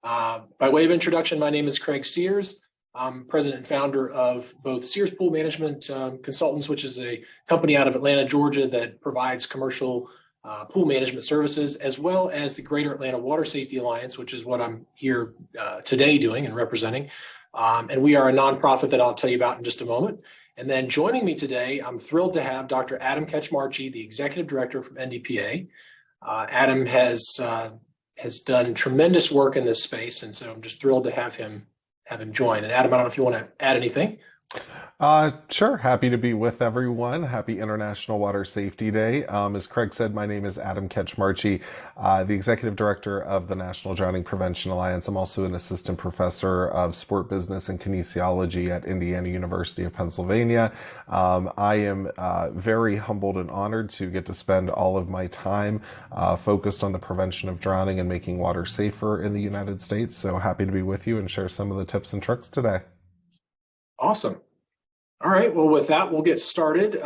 By way of introduction, my name is Craig Sears. I'm president and founder of both Sears Pool Management Consultants, which is a company out of Atlanta, Georgia that provides commercial pool management services, as well as the Greater Atlanta Water Safety Alliance, which is what I'm here today doing and representing. And we are a nonprofit that I'll tell you about in just a moment. And then joining me today, I'm thrilled to have Dr. Adam Kaczmarski, the executive director from NDPA. Adam has done tremendous work in this space, and so I'm just thrilled to have him join. And Adam, I don't know if you want to add anything. Sure. Happy to be with everyone. Happy International Water Safety Day. As Craig said, my name is Adam Kaczmarski, the Executive Director of the National Drowning Prevention Alliance. I'm also an assistant professor of sport business and kinesiology at Indiana University of Pennsylvania. I am very humbled and honored to get to spend all of my time focused on the prevention of drowning and making water safer in the United States. So happy to be with you and share some of the tips and tricks today. Awesome. All right, well, with that, we'll get started.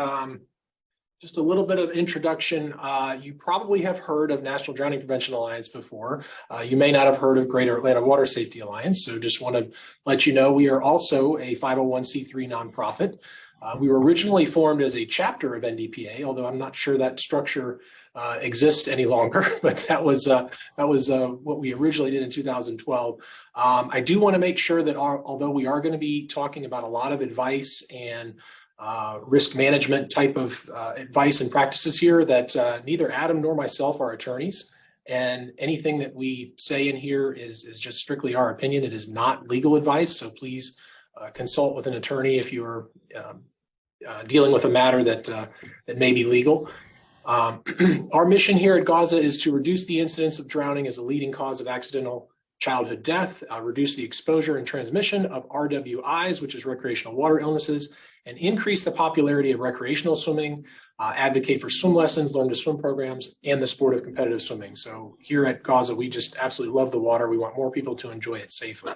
Just a little bit of introduction. You probably have heard of National Drowning Prevention Alliance before. You may not have heard of Greater Atlanta Water Safety Alliance, so just want to let you know we are also a 501c3 nonprofit. We were originally formed as a chapter of NDPA, although I'm not sure that structure exists any longer, but that was what we originally did in 2012. I do want to make sure that although we are going to be talking about a lot of advice and risk management type of advice and practices here, that neither Adam nor myself are attorneys, and anything that we say in here is just strictly our opinion. It is not legal advice, so please consult with an attorney if you're dealing with a matter that may be legal. Our mission here at GAWSA is to reduce the incidence of drowning as a leading cause of accidental childhood death, reduce the exposure and transmission of RWIs, which is recreational water illnesses, and increase the popularity of recreational swimming, advocate for swim lessons, learn to swim programs, and the sport of competitive swimming. So here at GAWSA, we just absolutely love the water. We want more people to enjoy it safely.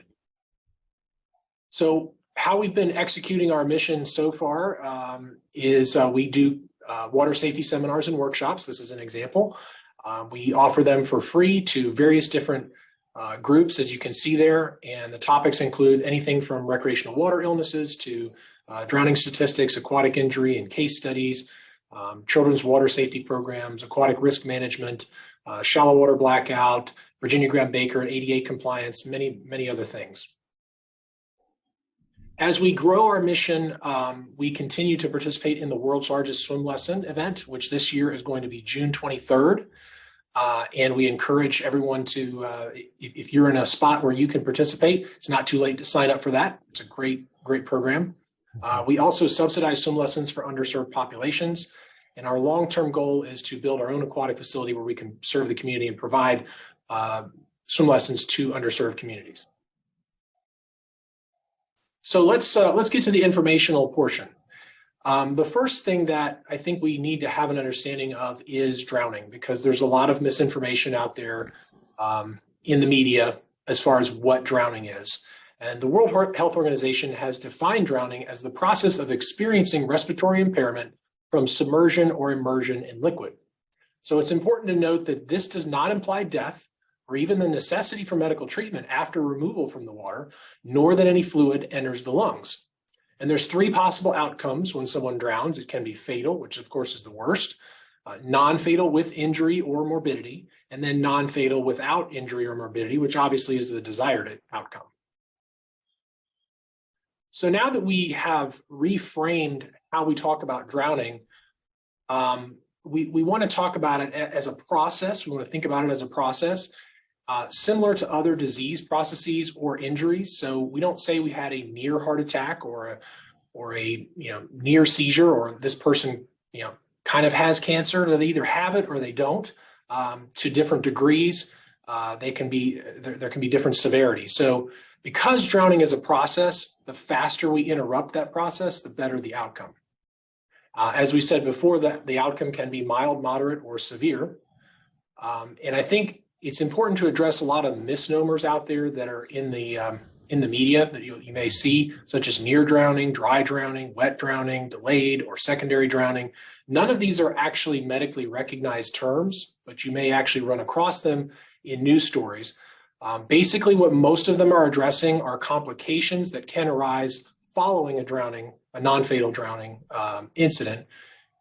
So how we've been executing our mission so far is we do water safety seminars and workshops. This is an example. We offer them for free to various different groups, as you can see there, and the topics include anything from recreational water illnesses to drowning statistics, aquatic injury and case studies, children's water safety programs, aquatic risk management, shallow water blackout, Virginia Graham-Baker and ADA compliance, many other things. As we grow our mission, we continue to participate in the world's largest swim lesson event, which this year is going to be June 23rd. And we encourage everyone to, if you're in a spot where you can participate, it's not too late to sign up for that. It's a great program. We also subsidize swim lessons for underserved populations. And our long-term goal is to build our own aquatic facility where we can serve the community and provide swim lessons to underserved communities. So let's get to the informational portion. The first thing that I think we need to have an understanding of is drowning, because there's a lot of misinformation out there in the media as far as what drowning is. And the World Health Organization has defined drowning as the process of experiencing respiratory impairment from submersion or immersion in liquid. So it's important to note that this does not imply death or even the necessity for medical treatment after removal from the water, nor that any fluid enters the lungs. And there's three possible outcomes when someone drowns. It can be fatal, which of course is the worst, non-fatal with injury or morbidity, and then non-fatal without injury or morbidity, which obviously is the desired outcome. So now that we have reframed how we talk about drowning, we want to talk about it as a process. We want to think about it as a process. Similar to other disease processes or injuries. So we don't say we had a near heart attack or a near seizure, or this person kind of has cancer. They either have it or they don't. To different degrees, there can be different severity. So because drowning is a process, the faster we interrupt that process, the better the outcome. As we said before, that the outcome can be mild, moderate, or severe. And I think it's important to address a lot of misnomers out there that are in the media that you may see, such as near drowning, dry drowning, wet drowning, delayed or secondary drowning. None of these are actually medically recognized terms, but you may actually run across them in news stories. Basically, what most of them are addressing are complications that can arise following a drowning, a non-fatal drowning incident.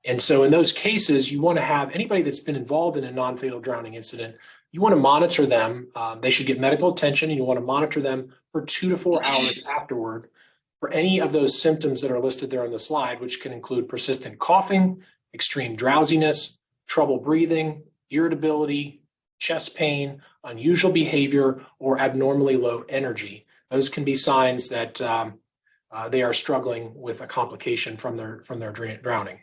And so in those cases, you want to have anybody that's been involved in a non-fatal drowning incident, you want to monitor them. They should get medical attention, and you want to monitor them for 2 to 4 hours afterward for any of those symptoms that are listed there on the slide, which can include persistent coughing, extreme drowsiness, trouble breathing, irritability, chest pain, unusual behavior, or abnormally low energy. Those can be signs that they are struggling with a complication from their drowning.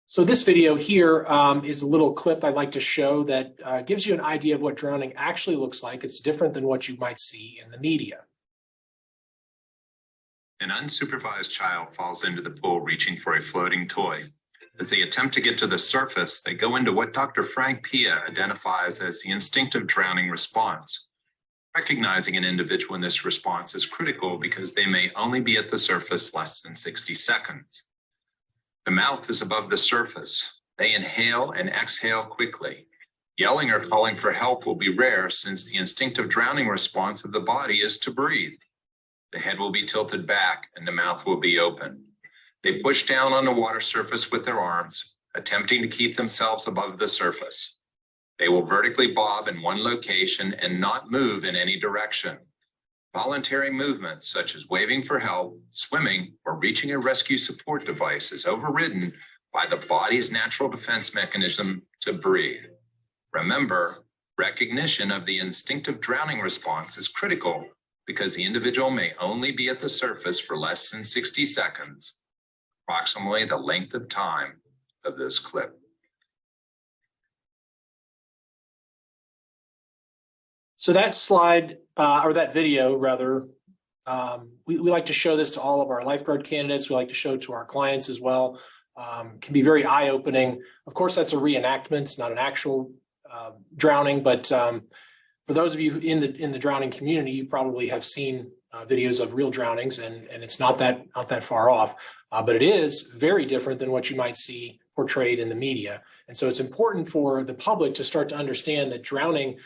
So this video here is a little clip I'd like to show that gives you an idea of what drowning actually looks like. It's different than what you might see in the media. An unsupervised child falls into the pool reaching for a floating toy. As they attempt to get to the surface, they go into what Dr. Frank Pia identifies as the instinctive drowning response. Recognizing an individual in this response is critical because they may only be at the surface less than 60 seconds. The mouth is above the surface. They inhale and exhale quickly. Yelling or calling for help will be rare since the instinctive drowning response of the body is to breathe. The head will be tilted back and the mouth will be open. They push down on the water surface with their arms, attempting to keep themselves above the surface. They will vertically bob in one location and not move in any direction. Voluntary movements such as waving for help, swimming, or reaching a rescue support device is overridden by the body's natural defense mechanism to breathe. Remember, recognition of the instinctive drowning response is critical because the individual may only be at the surface for less than 60 seconds, approximately the length of time of this clip. So that slide, or that video rather, we like to show this to all of our lifeguard candidates. We like to show it to our clients as well. Can be very eye-opening. Of course, that's a reenactment. It's not an actual drowning, but for those of you in the drowning community, you probably have seen videos of real drownings, and it's not that far off. But it is very different than what you might see portrayed in the media. And so it's important for the public to start to understand that drowning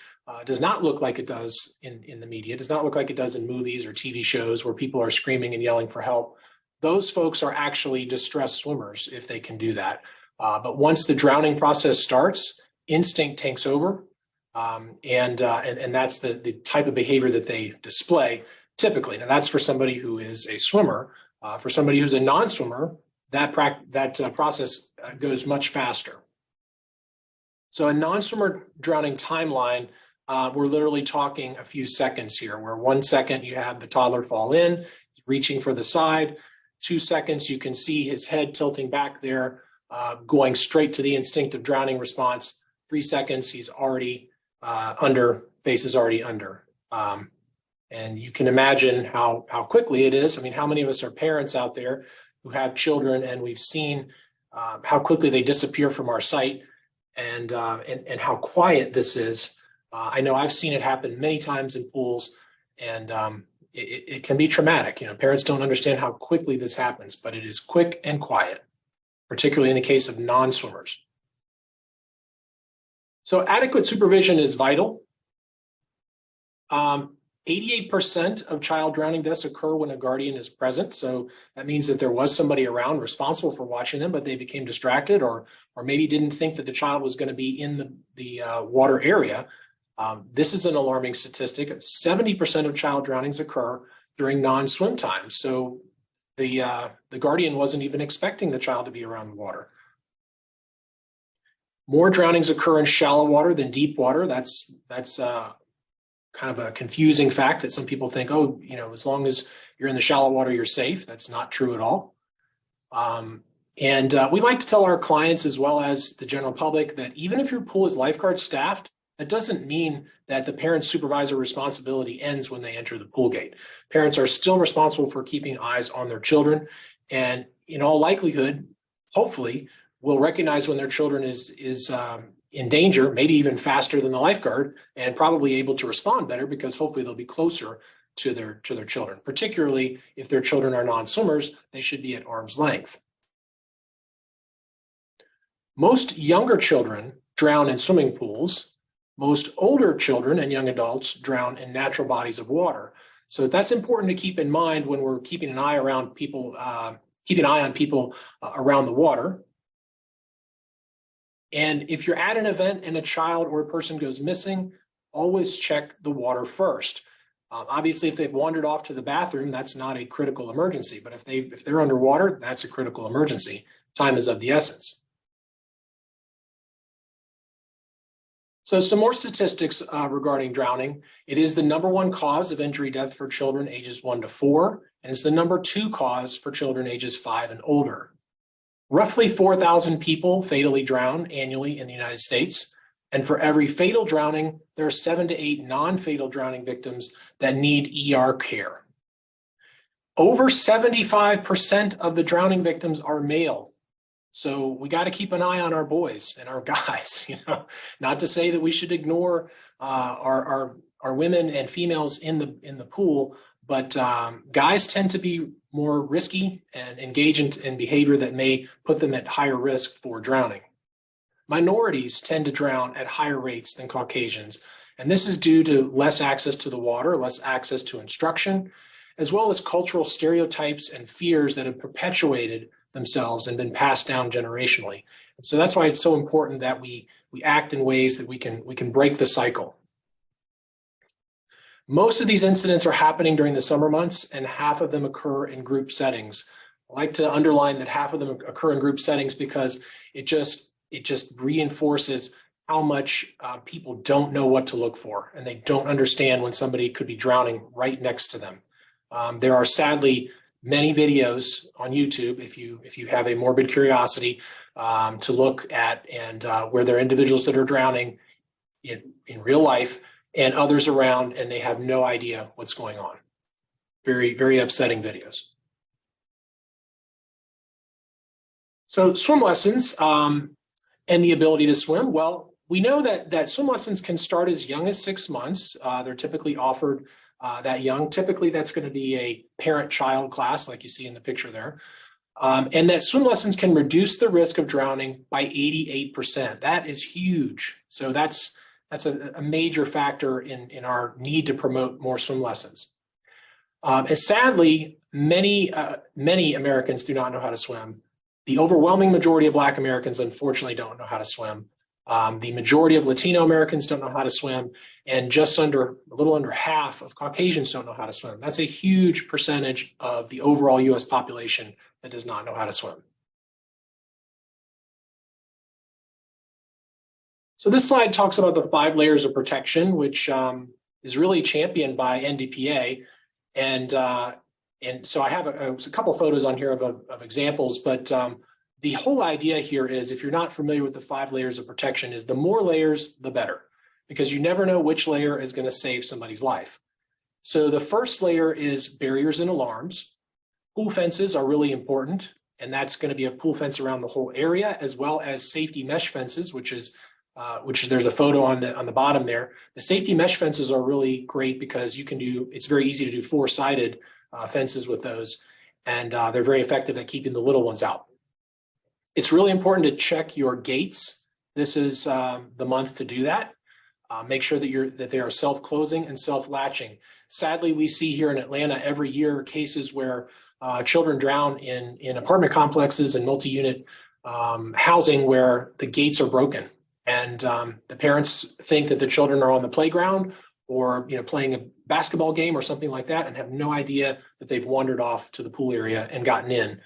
does not look like it does in the media. It does not look like it does in movies or TV shows where people are screaming and yelling for help. Those folks are actually distressed swimmers if they can do that. But once the drowning process starts, instinct takes over, and that's the type of behavior that they display typically. Now that's for somebody who is a swimmer. For somebody who's a non-swimmer, that process goes much faster. So a non-swimmer drowning timeline, we're literally talking a few seconds here, where 1 second you have the toddler fall in, reaching for the side. 2 seconds, you can see his head tilting back there, going straight to the instinctive drowning response. 3 seconds, he's already face is already under. And you can imagine how quickly it is. I mean, how many of us are parents out there who have children, and we've seen how quickly they disappear from our sight, and how quiet this is. I know I've seen it happen many times in pools, and it can be traumatic. You know, parents don't understand how quickly this happens, but it is quick and quiet, particularly in the case of non-swimmers. So adequate supervision is vital. 88% of child drowning deaths occur when a guardian is present. So that means that there was somebody around responsible for watching them, but they became distracted or maybe didn't think that the child was going to be in the water area. This is an alarming statistic. 70% of child drownings occur during non-swim time. So the guardian wasn't even expecting the child to be around the water. More drownings occur in shallow water than deep water. That's kind of a confusing fact that some people think, oh, you know, as long as you're in the shallow water, you're safe. That's not true at all. And we like to tell our clients as well as the general public that even if your pool is lifeguard staffed, that doesn't mean that the parent supervisor responsibility ends when they enter the pool gate. Parents are still responsible for keeping eyes on their children, and in all likelihood, hopefully, will recognize when their children is in danger, maybe even faster than the lifeguard, and probably able to respond better because hopefully they'll be closer to their children. Particularly if their children are non-swimmers, they should be at arm's length. Most younger children drown in swimming pools. Most older children and young adults drown in natural bodies of water. So that's important to keep in mind when we're keeping an eye around people, keeping an eye on people around the water. And if you're at an event and a child or a person goes missing, always check the water first. Obviously, if they've wandered off to the bathroom, that's not a critical emergency. But if they're underwater, that's a critical emergency. Time is of the essence. So some more statistics regarding drowning. It is the #1 cause of injury death for children ages 1 to 4, and it's the #2 cause for children ages 5 and older. Roughly 4,000 people fatally drown annually in the United States. And for every fatal drowning, there are 7 to 8 non-fatal drowning victims that need ER care. Over 75% of the drowning victims are male. So we got to keep an eye on our boys and our guys, not to say that we should ignore our women and females in the pool, but guys tend to be more risky and engage in behavior that may put them at higher risk for drowning. Minorities tend to drown at higher rates than Caucasians, and this is due to less access to the water, less access to instruction, as well as cultural stereotypes and fears that have perpetuated themselves and been passed down generationally. And so that's why it's so important that we act in ways that we can break the cycle. Most of these incidents are happening during the summer months, and half of them occur in group settings. I like to underline that half of them occur in group settings because it just reinforces how much people don't know what to look for, and they don't understand when somebody could be drowning right next to them. There are sadly many videos on YouTube, if you have a morbid curiosity, to look at, and where there are individuals that are drowning in real life and others around, and they have no idea what's going on. Very, very upsetting videos. So swim lessons and the ability to swim. Well, we know that swim lessons can start as young as 6 months. They're typically offered that young. Typically, that's going to be a parent-child class, like you see in the picture there. And that swim lessons can reduce the risk of drowning by 88%. That is huge. So that's a major factor in our need to promote more swim lessons. And sadly, many Americans do not know how to swim. The overwhelming majority of Black Americans, unfortunately, don't know how to swim. The majority of Latino Americans don't know how to swim, and a little under half of Caucasians don't know how to swim. That's a huge percentage of the overall U.S. population that does not know how to swim. So this slide talks about the 5 layers of protection, which is really championed by NDPA. And so I have a couple photos on here of examples, but the whole idea here is, if you're not familiar with the 5 layers of protection, is the more layers, the better, because you never know which layer is going to save somebody's life. So the first layer is barriers and alarms. Pool fences are really important, and that's going to be a pool fence around the whole area, as well as safety mesh fences, which there's a photo on the bottom there. The safety mesh fences are really great because it's very easy to do 4-sided fences with those, and they're very effective at keeping the little ones out. It's really important to check your gates. This is the month to do that. Make sure that they are self-closing and self-latching. Sadly, we see here in Atlanta every year cases where children drown in apartment complexes and multi-unit housing where the gates are broken. And the parents think that the children are on the playground or playing a basketball game or something like that, and have no idea that they've wandered off to the pool area and gotten in.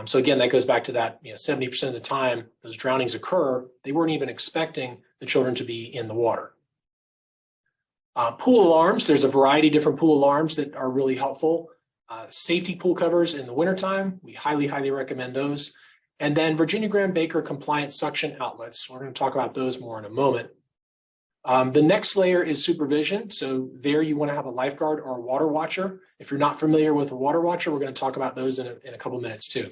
So again, that goes back to that 70% of the time those drownings occur, they weren't even expecting the children to be in the water. Pool alarms, there's a variety of different pool alarms that are really helpful. Safety pool covers in the wintertime, we highly, highly recommend those. And then Virginia Graham Baker compliant suction outlets. We're going to talk about those more in a moment. The next layer is supervision. So there you want to have a lifeguard or a water watcher. If you're not familiar with a water watcher, we're going to talk about those in a couple minutes too.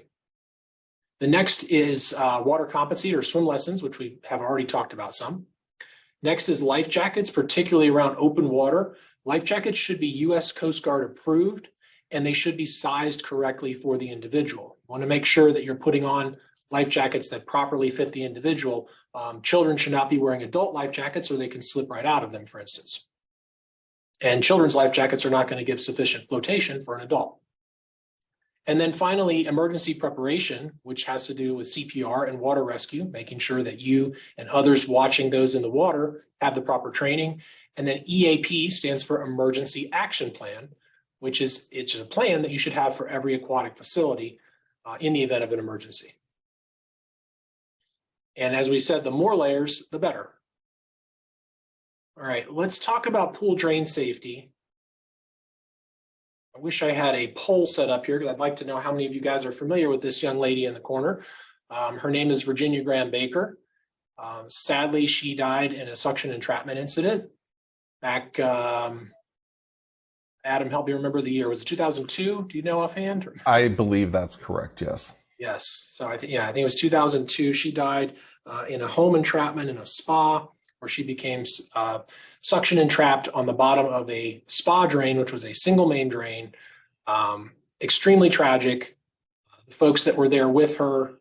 The next is water competency or swim lessons, which we have already talked about some. Next is life jackets, particularly around open water. Life jackets should be U.S. Coast Guard approved, and they should be sized correctly for the individual. You want to make sure that you're putting on life jackets that properly fit the individual. Children should not be wearing adult life jackets or they can slip right out of them, for instance. And children's life jackets are not going to give sufficient flotation for an adult. And then finally, emergency preparation, which has to do with CPR and water rescue, making sure that you and others watching those in the water have the proper training. And then EAP stands for Emergency Action Plan, which is it's a plan that you should have for every aquatic facility in the event of an emergency. And as we said, the more layers, the better. All right, let's talk about pool drain safety. I wish I had a poll set up here because I'd like to know how many of you guys are familiar with this young lady in the corner. Her name is Virginia Graham Baker. Sadly, she died in a suction entrapment incident back, Adam, help me remember the year. Was it 2002? Do you know offhand? I believe that's correct, yes. Yes. So I think it was 2002. She died in a home entrapment in a spa where she became suction entrapped on the bottom of a spa drain, which was a single main drain. Extremely tragic. The folks that were there with her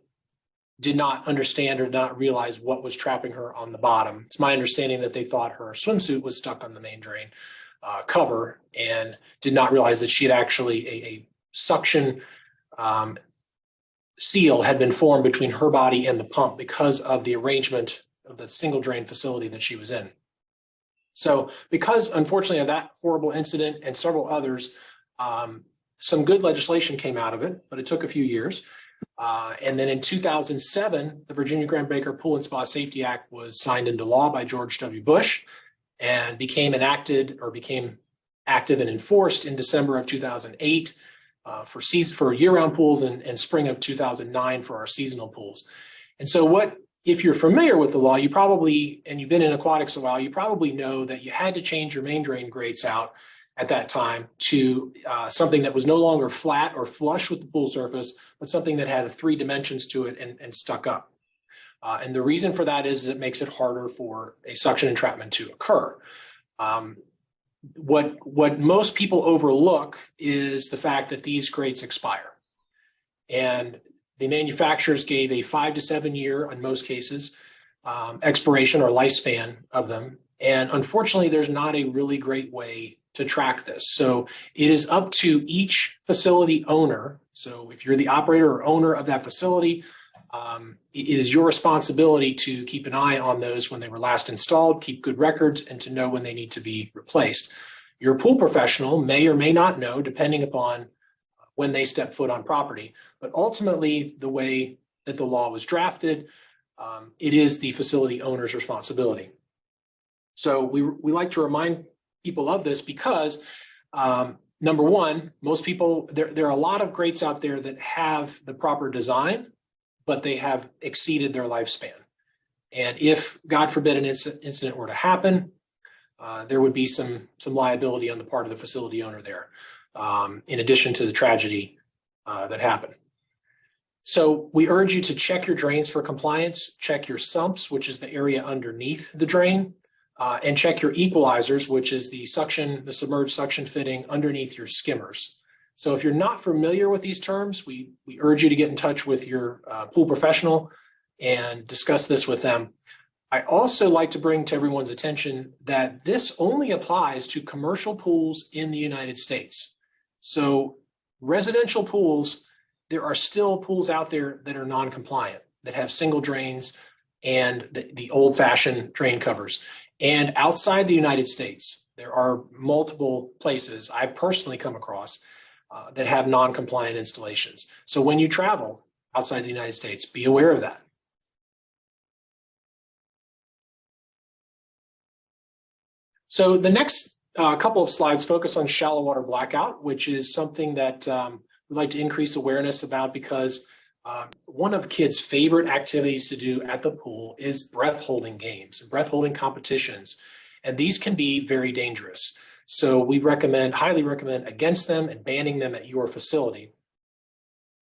did not understand or not realize what was trapping her on the bottom. It's my understanding that they thought her swimsuit was stuck on the main drain cover and did not realize that she had actually a suction seal had been formed between her body and the pump because of the arrangement of the single drain facility that she was in. So because unfortunately of that horrible incident and several others, some good legislation came out of it, but it took a few years. And then in 2007, the Virginia Graham Baker Pool and Spa Safety Act was signed into law by George W. Bush and became active and enforced in December of 2008 for year-round pools and spring of 2009 for our seasonal pools. And so if you're familiar with the law, you probably, and you've been in aquatics a while, you probably know that you had to change your main drain grates out at that time to something that was no longer flat or flush with the pool surface, but something that had 3 dimensions to it and stuck up. And the reason for that is it makes it harder for a suction entrapment to occur. What most people overlook is the fact that these grates expire. And the manufacturers gave a 5 to 7 year, in most cases, expiration or lifespan of them. And unfortunately, there's not a really great way to track this. So it is up to each facility owner. So if you're the operator or owner of that facility, it is your responsibility to keep an eye on those when they were last installed, keep good records, and to know when they need to be replaced. Your pool professional may or may not know, depending upon when they step foot on property. But ultimately, the way that the law was drafted, it is the facility owner's responsibility. So we like to remind people of this because, number one, most people, there are a lot of grates out there that have the proper design, but they have exceeded their lifespan. And if, God forbid, an incident were to happen, there would be some liability on the part of the facility owner there, in addition to the tragedy that happened. So we urge you to check your drains for compliance, check your sumps, which is the area underneath the drain, and check your equalizers, which is the submerged suction fitting underneath your skimmers. So if you're not familiar with these terms, we urge you to get in touch with your pool professional and discuss this with them. I also like to bring to everyone's attention that this only applies to commercial pools in the United States. So residential pools, there are still pools out there that are non-compliant, that have single drains and the old-fashioned drain covers. And outside the United States, there are multiple places I've personally come across that have non-compliant installations. So when you travel outside the United States, be aware of that. So the next couple of slides focus on shallow water blackout, which is something that we'd like to increase awareness about because one of kids' favorite activities to do at the pool is breath holding games, breath holding competitions, and these can be very dangerous. So we highly recommend against them and banning them at your facility.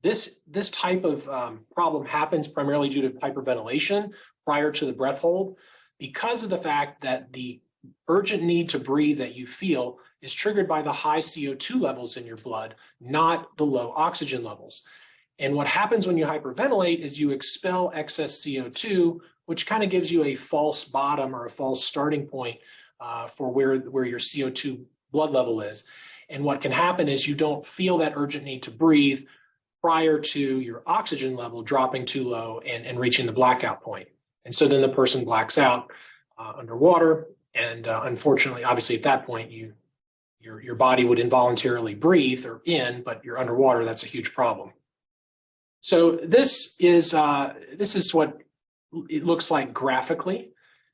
This type of problem happens primarily due to hyperventilation prior to the breath hold because of the fact that the urgent need to breathe that you feel is triggered by the high CO2 levels in your blood, not the low oxygen levels. And what happens when you hyperventilate is you expel excess CO2, which kind of gives you a false bottom or a false starting point for where your CO2 blood level is. And what can happen is you don't feel that urgent need to breathe prior to your oxygen level dropping too low and reaching the blackout point. And so then the person blacks out underwater. And unfortunately, obviously at that point, your body would involuntarily breathe or in, but you're underwater, that's a huge problem. So this is what it looks like graphically.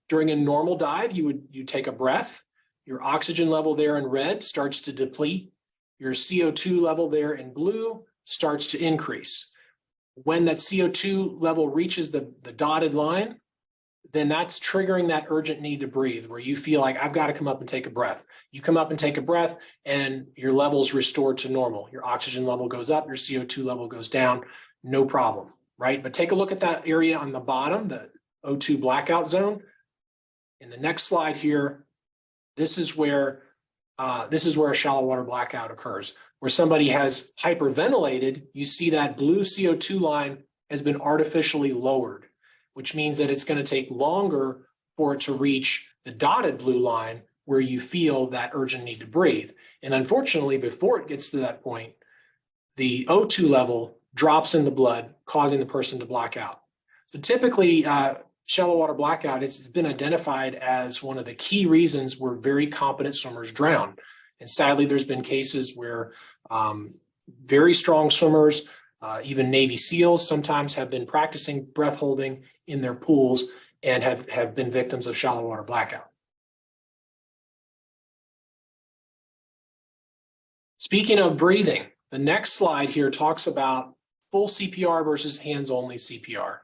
During a normal dive, you take a breath, your oxygen level there in red starts to deplete, your CO2 level there in blue starts to increase. When that CO2 level reaches the dotted line, then that's triggering that urgent need to breathe, where you feel like I've got to come up and take a breath. You come up and take a breath and your level's restored to normal. Your oxygen level goes up, your CO2 level goes down, no problem, right? But take a look at that area on the bottom, the O2 blackout zone. In the next slide here, this is where a shallow water blackout occurs, where somebody has hyperventilated. You see that blue CO2 line has been artificially lowered, which means that it's going to take longer for it to reach the dotted blue line where you feel that urgent need to breathe. And unfortunately, before it gets to that point, the O2 level drops in the blood, causing the person to black out. So typically, shallow water blackout, it's been identified as one of the key reasons where very competent swimmers drown. And sadly, there's been cases where very strong swimmers, even Navy SEALs, sometimes have been practicing breath holding in their pools and have been victims of shallow water blackout. Speaking of breathing, the next slide here talks about full CPR versus hands-only CPR.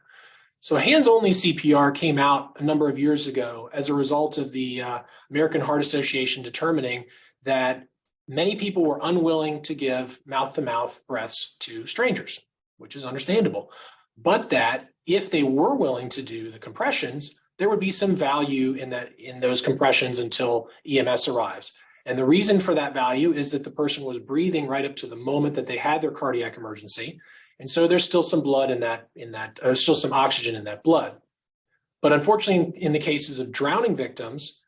So hands-only CPR came out a number of years ago as a result of the American Heart Association determining that many people were unwilling to give mouth-to-mouth breaths to strangers, which is understandable. But that if they were willing to do the compressions, there would be some value in those compressions until EMS arrives. And the reason for that value is that the person was breathing right up to the moment that they had their cardiac emergency. And so there's still some blood there's still some oxygen in that blood. But unfortunately, in the cases of drowning victims,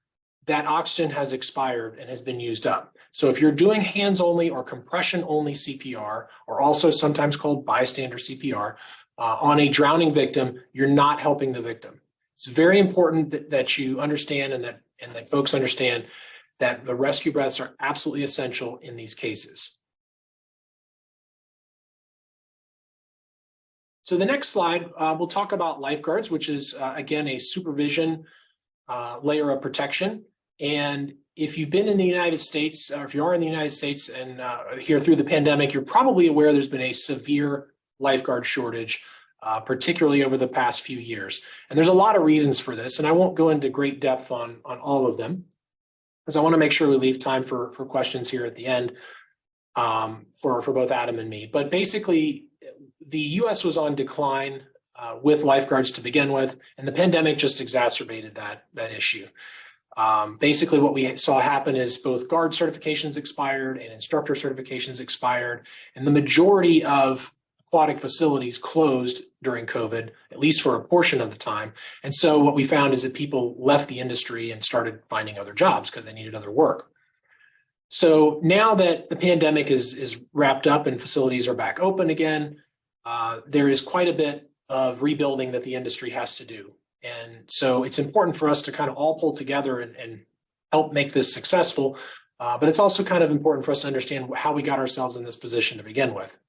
that oxygen has expired and has been used up. So if you're doing hands-only or compression-only CPR, or also sometimes called bystander CPR, on a drowning victim, you're not helping the victim. It's very important that you understand and that folks understand that the rescue breaths are absolutely essential in these cases. So the next slide, we'll talk about lifeguards, which is, again, a supervision layer of protection. And if you've been in the United States, or if you are in the United States and here through the pandemic, you're probably aware there's been a severe lifeguard shortage, particularly over the past few years. And there's a lot of reasons for this, and I won't go into great depth on all of them, because I want to make sure we leave time for questions here at the end for both Adam and me. But basically, the U.S. was on decline with lifeguards to begin with, and the pandemic just exacerbated that issue. Basically, what we saw happen is both guard certifications expired and instructor certifications expired, and the majority of aquatic facilities closed during COVID, at least for a portion of the time. And so what we found is that people left the industry and started finding other jobs because they needed other work. So now that the pandemic is wrapped up and facilities are back open again, there is quite a bit of rebuilding that the industry has to do. And so it's important for us to kind of all pull together and help make this successful. But it's also kind of important for us to understand how we got ourselves in this position to begin with.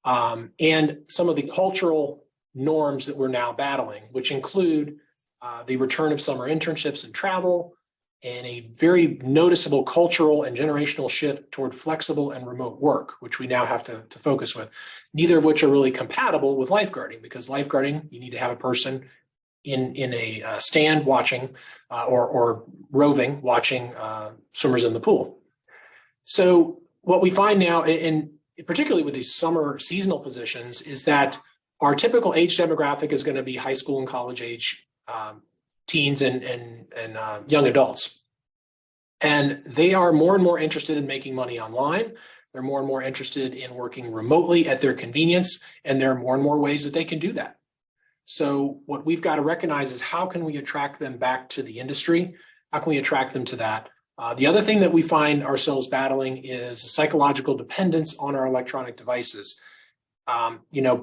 And some of the cultural norms that we're now battling, which include the return of summer internships and travel, and a very noticeable cultural and generational shift toward flexible and remote work, which we now have to focus with, neither of which are really compatible with lifeguarding, because lifeguarding, you need to have a person in a stand watching or roving, watching swimmers in the pool. So what we find now, and particularly with these summer seasonal positions, is that our typical age demographic is going to be high school and college age teens and young adults. And they are more and more interested in making money online. They're more and more interested in working remotely at their convenience, and there are more and more ways that they can do that. So what we've got to recognize is how can we attract them back to the industry? How can we attract them to that? The other thing that we find ourselves battling is psychological dependence on our electronic devices.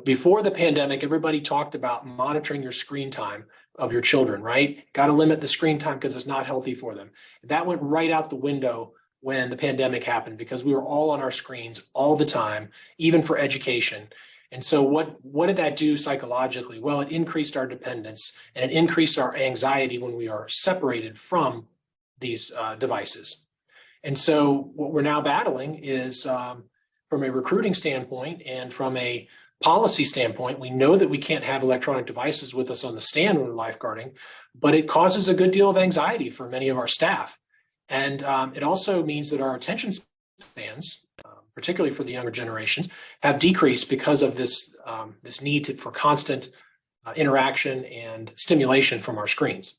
Before the pandemic, everybody talked about monitoring your screen time of your children, right? Got to limit the screen time because it's not healthy for them. That went right out the window when the pandemic happened because we were all on our screens all the time, even for education. And so what did that do psychologically? Well, it increased our dependence and it increased our anxiety when we are separated from these devices. And so what we're now battling is from a recruiting standpoint and from a policy standpoint, we know that we can't have electronic devices with us on the stand when we're lifeguarding, but it causes a good deal of anxiety for many of our staff. And it also means that our attention spans, particularly for the younger generations, have decreased because of this need for constant interaction and stimulation from our screens.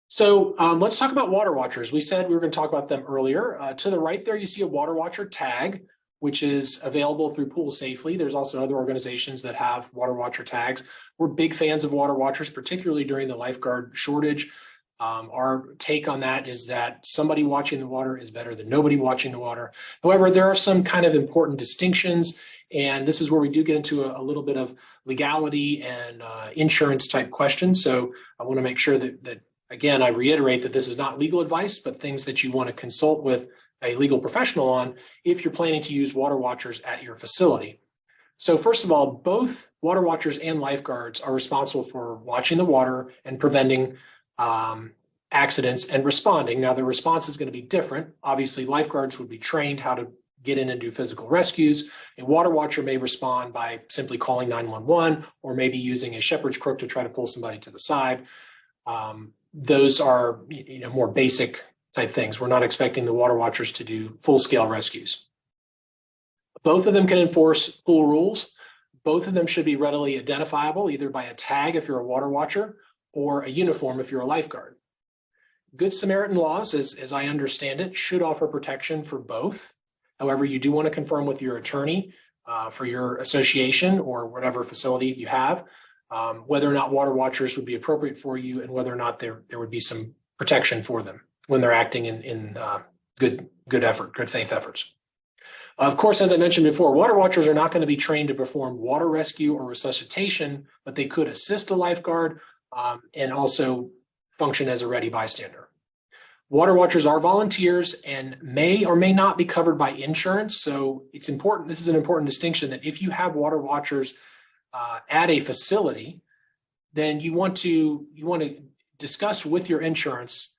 So let's talk about water watchers. We said we were going to talk about them earlier. To the right there, you see a water watcher tag, which is available through Pool Safely. There's also other organizations that have water watcher tags. We're big fans of water watchers, particularly during the lifeguard shortage. Our take on that is that somebody watching the water is better than nobody watching the water. However, there are some kind of important distinctions, and this is where we do get into a little bit of legality and insurance type questions. So I want to make sure that again, I reiterate that this is not legal advice, but things that you want to consult with a legal professional on if you're planning to use water watchers at your facility. So first of all, both water watchers and lifeguards are responsible for watching the water and preventing accidents and responding. Now, the response is going to be different. Obviously, lifeguards would be trained how to get in and do physical rescues. A water watcher may respond by simply calling 911 or maybe using a shepherd's crook to try to pull somebody to the side. Those are more basic type things. We're not expecting the water watchers to do full-scale rescues. Both of them can enforce pool rules. Both of them should be readily identifiable, either by a tag if you're a water watcher or a uniform if you're a lifeguard. Good Samaritan laws, as I understand it, should offer protection for both. However, you do want to confirm with your attorney for your association or whatever facility you have, whether or not water watchers would be appropriate for you and whether or not there would be some protection for them when they're acting in good faith efforts. Of course, as I mentioned before, water watchers are not going to be trained to perform water rescue or resuscitation, but they could assist a lifeguard and also function as a ready bystander. Water watchers are volunteers and may or may not be covered by insurance. So it's important. This is an important distinction that if you have water watchers at a facility, then you want to discuss with your insurance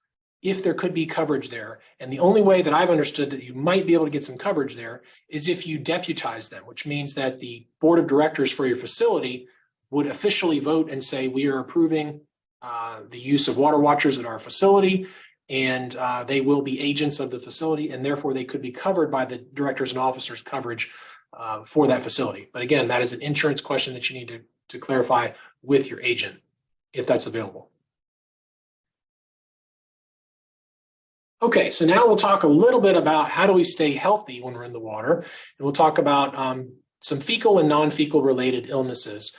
if there could be coverage there. And the only way that I've understood that you might be able to get some coverage there is if you deputize them, which means that the board of directors for your facility would officially vote and say, we are approving the use of water watchers at our facility, and they will be agents of the facility, and therefore they could be covered by the directors and officers coverage for that facility. But again, that is an insurance question that you need to clarify with your agent if that's available. Okay, so now we'll talk a little bit about how do we stay healthy when we're in the water, and we'll talk about some fecal and non-fecal related illnesses.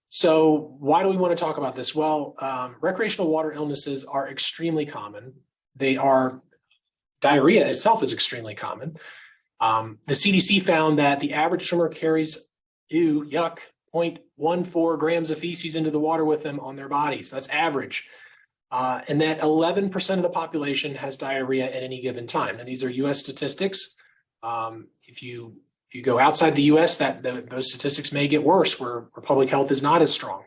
So why do we want to talk about this? Well, recreational water illnesses are extremely common. Diarrhea itself is extremely common. The CDC found that the average swimmer carries, 0.14 grams of feces into the water with them on their bodies. That's average. And that 11% of the population has diarrhea at any given time. And these are US statistics. If you go outside the US, those statistics may get worse where public health is not as strong.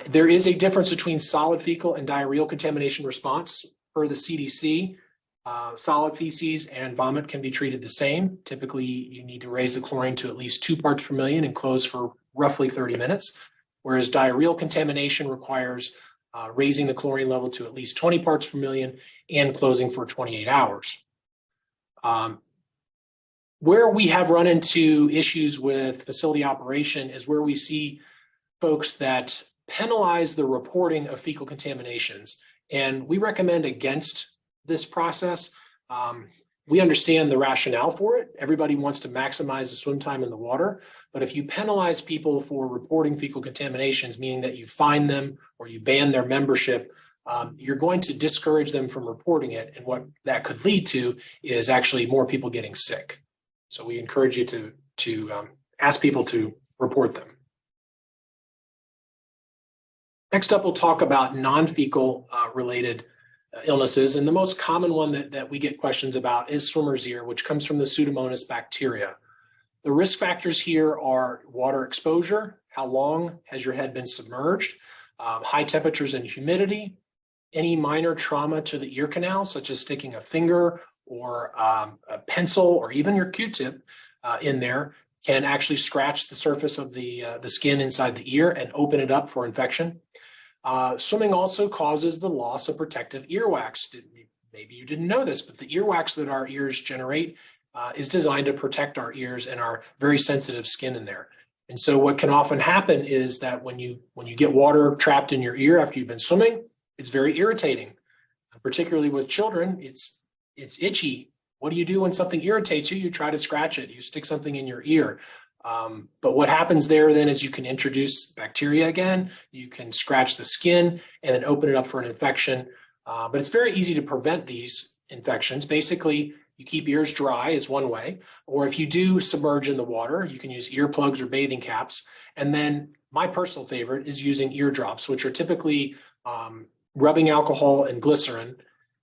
There is a difference between solid fecal and diarrheal contamination response. Per the CDC, solid feces and vomit can be treated the same. Typically, you need to raise the chlorine to at least 2 parts per million and close for roughly 30 minutes, whereas diarrheal contamination requires raising the chlorine level to at least 20 parts per million and closing for 28 hours. Where we have run into issues with facility operation is where we see folks that penalize the reporting of fecal contaminations. And we recommend against this process. We understand the rationale for it. Everybody wants to maximize the swim time in the water. But if you penalize people for reporting fecal contaminations, meaning that you fine them or you ban their membership, you're going to discourage them from reporting it. And what that could lead to is actually more people getting sick. So we encourage you to ask people to report them. Next up, we'll talk about non-fecal related illnesses. And the most common one that we get questions about is swimmer's ear, which comes from the Pseudomonas bacteria. The risk factors here are water exposure, how long has your head been submerged, high temperatures and humidity, any minor trauma to the ear canal, such as sticking a finger or a pencil or even your Q-tip in there can actually scratch the surface of the skin inside the ear and open it up for infection. Swimming also causes the loss of protective earwax. Maybe you didn't know this, but the earwax that our ears generate is designed to protect our ears and our very sensitive skin in there. And so what can often happen is that when you get water trapped in your ear after you've been swimming, it's very irritating. Particularly with children, it's itchy. What do you do when something irritates you? You try to scratch it. You stick something in your ear. But what happens there then is you can introduce bacteria again, you can scratch the skin and then open it up for an infection. But it's very easy to prevent these infections. Basically, you keep ears dry is one way, or if you do submerge in the water, you can use earplugs or bathing caps. And then my personal favorite is using eardrops, which are typically rubbing alcohol and glycerin.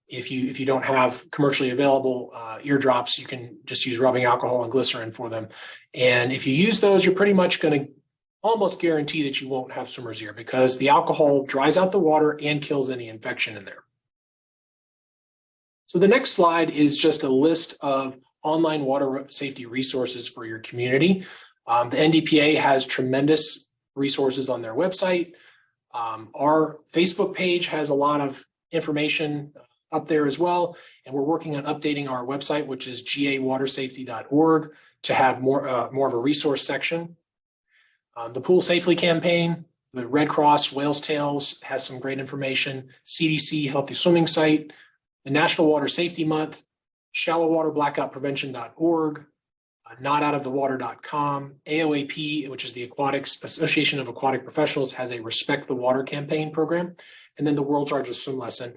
If you don't have commercially available eardrops, you can just use rubbing alcohol and glycerin for them. And if you use those, you're pretty much going to almost guarantee that you won't have swimmer's ear because the alcohol dries out the water and kills any infection in there. So the next slide is just a list of online water safety resources for your community. The NDPA has tremendous resources on their website. Our Facebook page has a lot of information up there as well. And we're working on updating our website, which is gawatersafety.org, to have more of a resource section. The Pool Safely campaign, the Red Cross Whale's Tails has some great information, CDC Healthy Swimming Site, the National Water Safety Month, shallowwaterblackoutprevention.org, notoutofthewater.com, AOAP, which is the Association of Aquatic Professionals, has a Respect the Water campaign program. And then the World's Largest Swim Lesson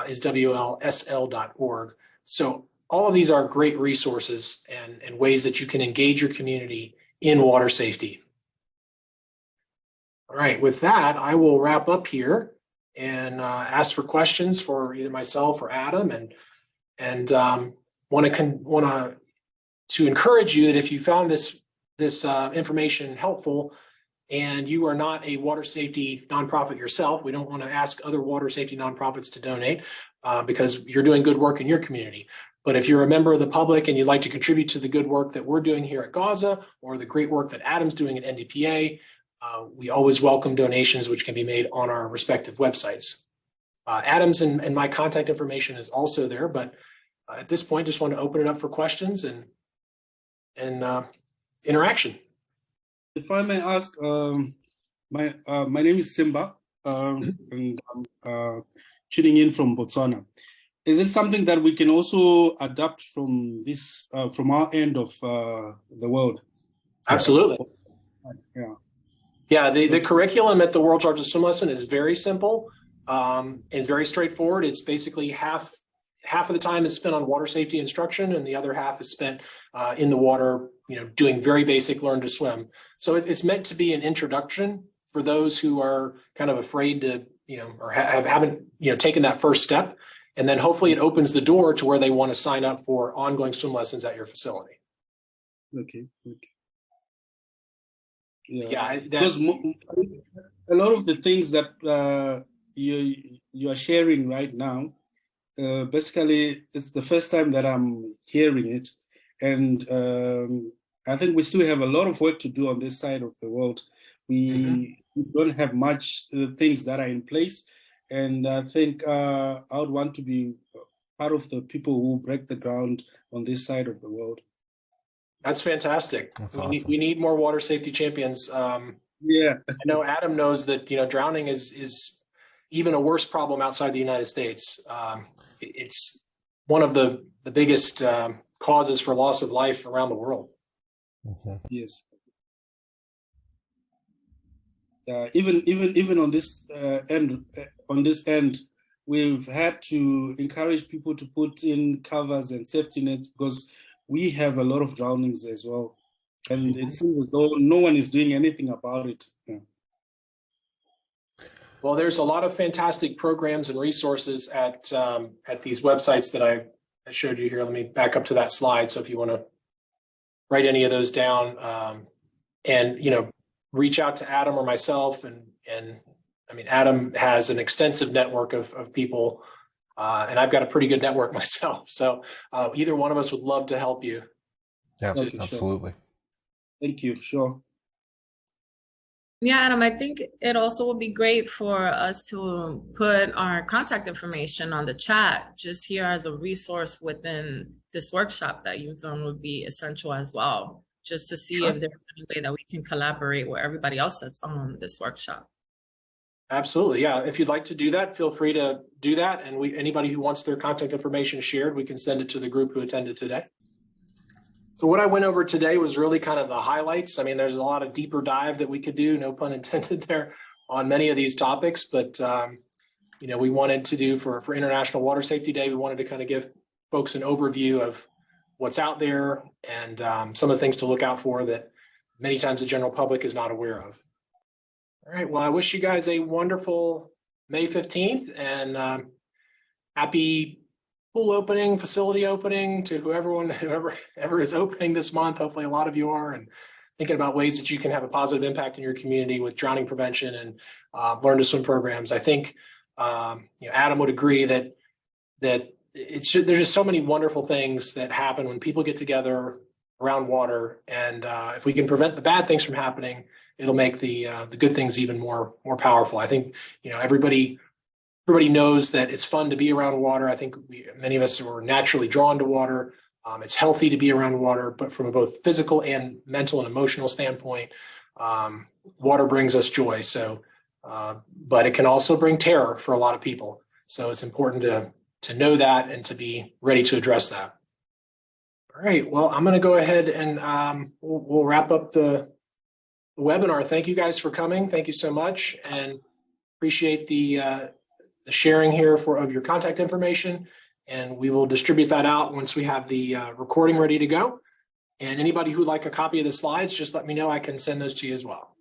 is WLSL.org. So all of these are great resources and ways that you can engage your community in water safety. All right, with that, I will wrap up here and ask for questions for either myself or Adam, and want to encourage you that if you found this information helpful and you are not a water safety nonprofit yourself, we don't want to ask other water safety nonprofits to donate because you're doing good work in your community. But if you're a member of the public and you'd like to contribute to the good work that we're doing here at GAWSA or the great work that Adam's doing at NDPA, we always welcome donations, which can be made on our respective websites. Adam's and my contact information is also there, but at this point, just want to open it up for questions and interaction. If I may ask, my name is Simba, and I'm tuning in from Botswana. Is it something that we can also adapt from this, from our end of the world? Absolutely. Yeah. Yeah, the curriculum at the World's Largest Swim Lesson is very simple. It's very straightforward. It's basically half of the time is spent on water safety instruction, and the other half is spent in the water, doing very basic learn to swim. So it's meant to be an introduction for those who are kind of afraid to, or haven't, taken that first step. And then hopefully it opens the door to where they want to sign up for ongoing swim lessons at your facility. Okay. Yeah, because a lot of the things that you are sharing right now, basically it's the first time that I'm hearing it, and I think we still have a lot of work to do on this side of the world. We don't have much things that are in place, and I think I would want to be part of the people who break the ground on this side of the world. That's fantastic. That's we awesome. need more water safety champions. Yeah, I know Adam knows that drowning is even a worse problem outside the United States. It's one of the biggest causes for loss of life around the world. Yes. Even on this end, we've had to encourage people to put in covers and safety nets because we have a lot of drownings as well, and it seems as though no one is doing anything about it. Yeah. Well, there's a lot of fantastic programs and resources at these websites that I showed you here. Let me back up to that slide. So if you want to write any of those down, and reach out to Adam or myself, and I mean, Adam has an extensive network of people, and I've got a pretty good network myself. So either one of us would love to help you. Yeah, Okay, absolutely. Sure. Thank you. Sure. Yeah, Adam, I think it also would be great for us to put our contact information on the chat, just here as a resource within this workshop that you've done would be essential as well, just to see if there's any way that we can collaborate with everybody else that's on this workshop. Absolutely. Yeah. If you'd like to do that, feel free to do that. And anybody who wants their contact information shared, we can send it to the group who attended today. So what I went over today was really kind of the highlights. I mean, there's a lot of deeper dive that we could do, no pun intended there, on many of these topics. But, we wanted to do for International Water Safety Day, we wanted to kind of give folks an overview of what's out there and some of the things to look out for that many times the general public is not aware of. All right. Well, I wish you guys a wonderful May 15th and happy pool opening, facility opening to whoever is opening this month. Hopefully a lot of you are, and thinking about ways that you can have a positive impact in your community with drowning prevention and learn to swim programs. I think Adam would agree that there's just so many wonderful things that happen when people get together around water, and if we can prevent the bad things from happening, it'll make the good things even more powerful. I think everybody knows that it's fun to be around water. I think many of us are naturally drawn to water. It's healthy to be around water, but from a both physical and mental and emotional standpoint, water brings us joy. So, but it can also bring terror for a lot of people. So it's important to know that and to be ready to address that. All right. Well, I'm going to go ahead and we'll wrap up the webinar. Thank you guys for coming. Thank you so much, and appreciate the sharing here of your contact information. And we will distribute that out once we have the recording ready to go. And anybody who'd like a copy of the slides, just let me know. I can send those to you as well.